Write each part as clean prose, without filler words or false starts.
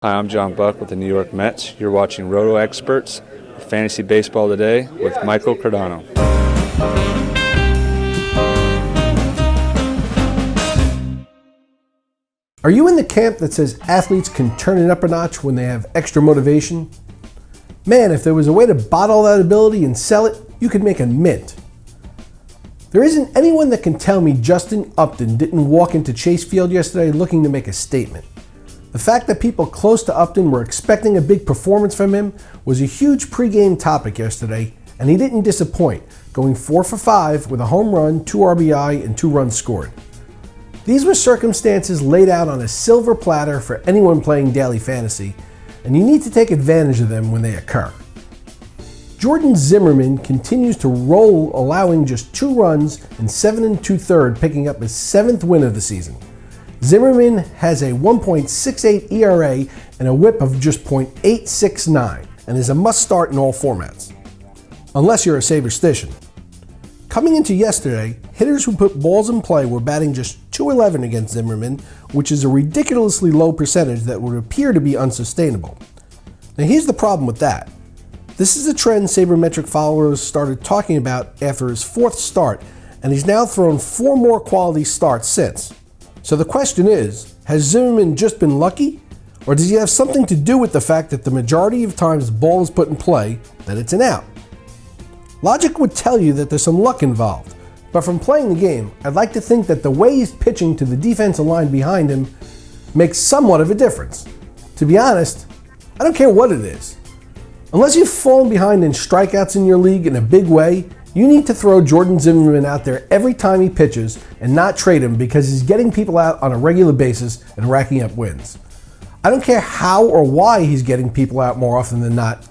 Hi, I'm John Buck with the New York Mets. You're watching RotoExperts Fantasy Baseball Today with Michael Cardano. Are you in the camp that says athletes can turn it up a notch when they have extra motivation? Man, if there was a way to bottle that ability and sell it, you could make a mint. There isn't anyone that can tell me Justin Upton didn't walk into Chase Field yesterday looking to make a statement. The fact that people close to Upton were expecting a big performance from him was a huge pregame topic yesterday, and he didn't disappoint, going 4 for 5 with a home run, 2 RBI, and 2 runs scored. These were circumstances laid out on a silver platter for anyone playing daily fantasy, and you need to take advantage of them when they occur. Jordan Zimmerman continues to roll, allowing just 2 runs and 7 2/3, picking up his 7th win of the season. Zimmerman has a 1.68 ERA and a whip of just .869 and is a must-start in all formats, unless you're a superstition. Coming into yesterday, hitters who put balls in play were batting just .211 against Zimmerman, which is a ridiculously low percentage that would appear to be unsustainable. Now here's the problem with that. This is a trend sabermetric followers started talking about after his 4th start, and he's now thrown 4 more quality starts since. So the question is, has Zimmerman just been lucky? Or does he have something to do with the fact that the majority of times the ball is put in play, that it's an out? Logic would tell you that there's some luck involved, but from playing the game, I'd like to think that the way he's pitching to the defensive line behind him makes somewhat of a difference. To be honest, I don't care what it is. Unless you've fallen behind in strikeouts in your league in a big way, you need to throw Jordan Zimmerman out there every time he pitches and not trade him because he's getting people out on a regular basis and racking up wins. I don't care how or why he's getting people out more often than not,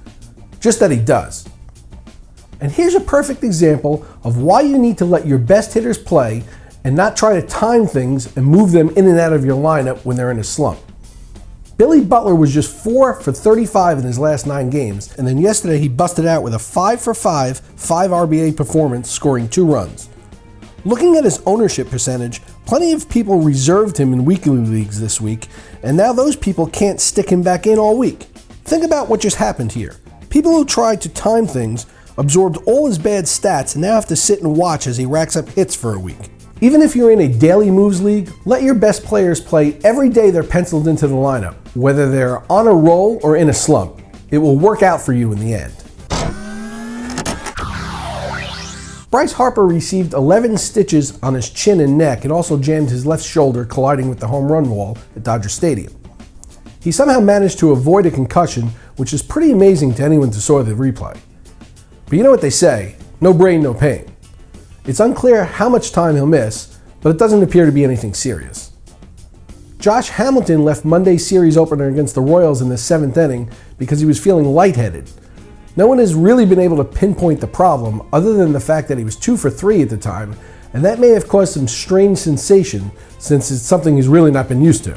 just that he does. And here's a perfect example of why you need to let your best hitters play and not try to time things and move them in and out of your lineup when they're in a slump. Billy Butler was just 4 for 35 in his last 9 games, and then yesterday he busted out with a 5 for 5, 5 RBI performance, scoring 2 runs. Looking at his ownership percentage, plenty of people reserved him in weekly leagues this week, and now those people can't stick him back in all week. Think about what just happened here. People who tried to time things absorbed all his bad stats and now have to sit and watch as he racks up hits for a week. Even if you're in a daily moves league, let your best players play every day they're penciled into the lineup, whether they're on a roll or in a slump. It will work out for you in the end. Bryce Harper received 11 stitches on his chin and neck and also jammed his left shoulder, colliding with the home run wall at Dodger Stadium. He somehow managed to avoid a concussion, which is pretty amazing to anyone who saw the replay. But you know what they say, no brain, no pain. It's unclear how much time he'll miss, but it doesn't appear to be anything serious. Josh Hamilton left Monday's series opener against the Royals in the 7th inning because he was feeling lightheaded. No one has really been able to pinpoint the problem other than the fact that he was 2 for 3 at the time, and that may have caused some strange sensation since it's something he's really not been used to.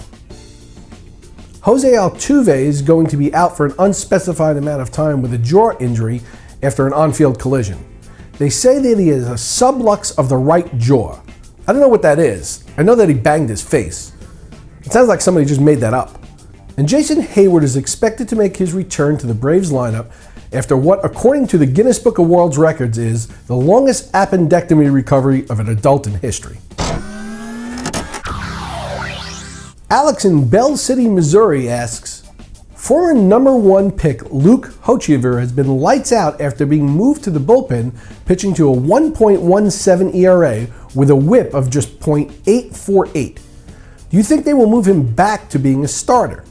Jose Altuve is going to be out for an unspecified amount of time with a jaw injury after an on-field collision. They say that he has a sublux of the right jaw. I don't know what that is. I know that he banged his face. It sounds like somebody just made that up. And Jason Heyward is expected to make his return to the Braves lineup after what, according to the Guinness Book of World Records, is the longest appendectomy recovery of an adult in history. Alex in Bell City, Missouri asks, former number 1 pick Luke Hochevar has been lights out after being moved to the bullpen, pitching to a 1.17 ERA with a whip of just .848. Do you think they will move him back to being a starter?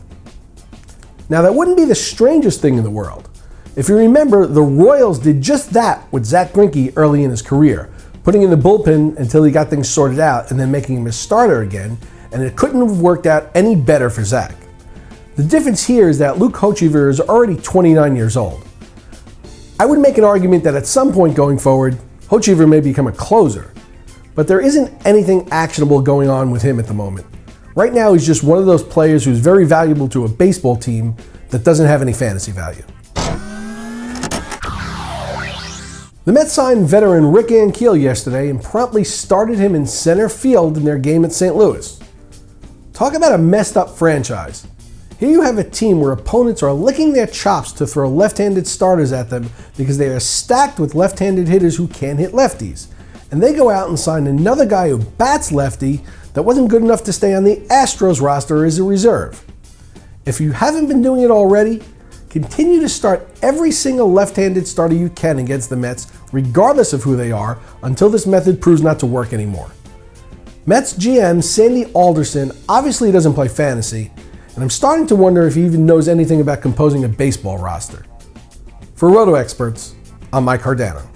Now that wouldn't be the strangest thing in the world. If you remember, the Royals did just that with Zach Greinke early in his career, putting him in the bullpen until he got things sorted out and then making him a starter again, and it couldn't have worked out any better for Zach. The difference here is that Luke Hochevar is already 29 years old. I would make an argument that at some point going forward, Hochevar may become a closer, but there isn't anything actionable going on with him at the moment. Right now, he's just one of those players who's very valuable to a baseball team that doesn't have any fantasy value. The Mets signed veteran Rick Ankiel yesterday and promptly started him in center field in their game at St. Louis. Talk about a messed up franchise. Here you have a team where opponents are licking their chops to throw left-handed starters at them because they are stacked with left-handed hitters who can't hit lefties. And they go out and sign another guy who bats lefty that wasn't good enough to stay on the Astros roster as a reserve. If you haven't been doing it already, continue to start every single left-handed starter you can against the Mets, regardless of who they are, until this method proves not to work anymore. Mets GM Sandy Alderson obviously doesn't play fantasy, and I'm starting to wonder if he even knows anything about composing a baseball roster. For RotoExperts, I'm Mike Cardano.